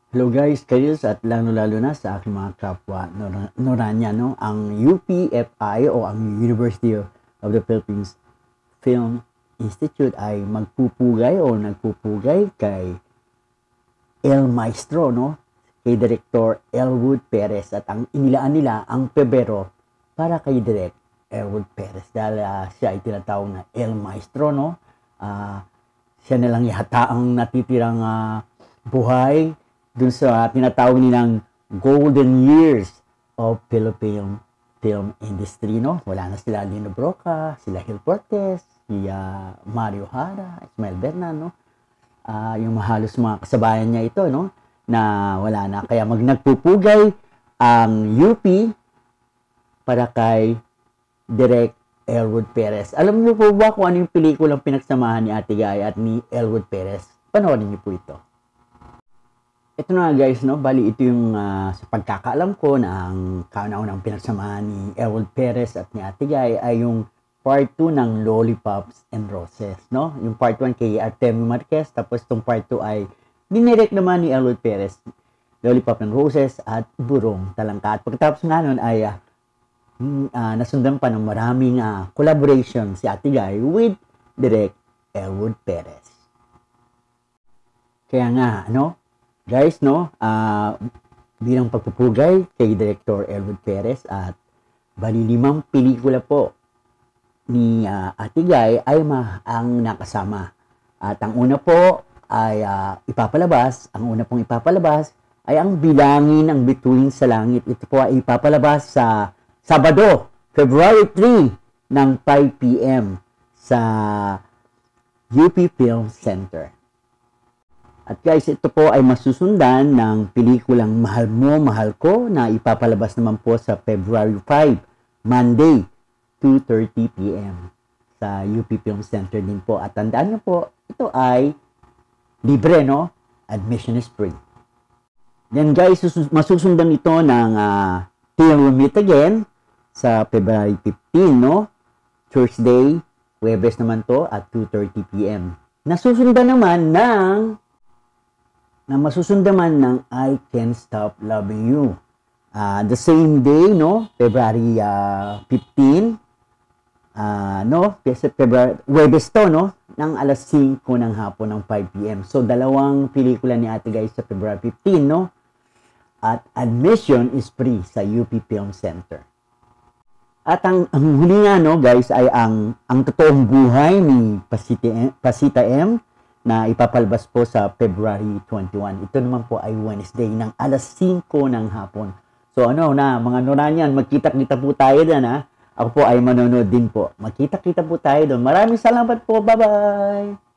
Hello guys, kayos at lalo-lalo na sa aking mga kapwa Noranya, no? Ang UPFI o ang University of the Philippines Film Institute ay nagpupugay kay El Maestro, no? Kay Director Elwood Perez, at ang inilaan nila ang Pebrero para kay Direk Elwood Perez dahil siya ay tinatawag na El Maestro, no? Siya na lang yata ang natitirang buhay dun sa tinatawag nilang golden years of Philippine film industry, no? Wala na sila Lino Broca, sila Gil Cortez, si Mario Jara, Ismael Bernan, no? Yung halos mga kasabayan niya ito, no? Na wala na. Kaya nagpupugay ang UP para kay Direk Elwood Perez. Alam niyo po ba kung ano yung pelikulang pinagsamahan ni Ate Guy at ni Elwood Perez? Panoorin niyo po ito. Ito na guys, no? Bali ito yung sa pagkakaalam ko na ang kauna-unang pinagsamahan ni Elwood Perez at ni Ate Guy ay yung part 2 ng Lollipops and Roses, no? Yung part 1 kay Artemio Marquez, tapos itong part 2 ay dinirect naman ni Elwood Perez, Lollipops and Roses at Burong Talangka. At pagkatapos nga nun ay nasundan pa ng maraming collaboration si Ate Guy with Direk Elwood Perez. Kaya nga, no? Guys, no, bilang pagpupugay kay Director Elwood Perez at bali 5 pelikula po ni Ate Guy ay ang nakasama. At ang una po ay ang una pong ipapalabas ay ang Bilangin ang Bituin sa Langit. Ito po ay ipapalabas sa Sabado, February 3 ng 5 p.m. sa UP Film Center. At guys, ito po ay masusundan ng pelikulang Mahal Mo, Mahal Ko na ipapalabas naman po sa February 5, Monday, 2:30 p.m. sa UP Film Center din po. At tandaan nyo po, ito ay libre, no? Admission is free. Then guys, masusundan ito ng Till We Meet Again sa February 15, no? Thursday, Huwebes naman to at 2:30 p.m. Nasusundan naman ng I Can't Stop Loving You. The same day, no? February 15, no? February, Huwebes to, no? Ng alas 5 ng hapon ng 5 p.m. So, dalawang pelikula ni Ate Guy sa February 15, no? At admission is free sa UP Film Center. At ang huli nga, no, guys, ay ang totoong buhay ni Pasita M na ipapalabas po sa February 21. Ito naman po ay Wednesday ng alas 5 ng hapon. So mga Noranyan, magkita-kita po tayo doon, ha? Ako po ay manonood din po. Magkita-kita po tayo doon. Maraming salamat po. Bye-bye!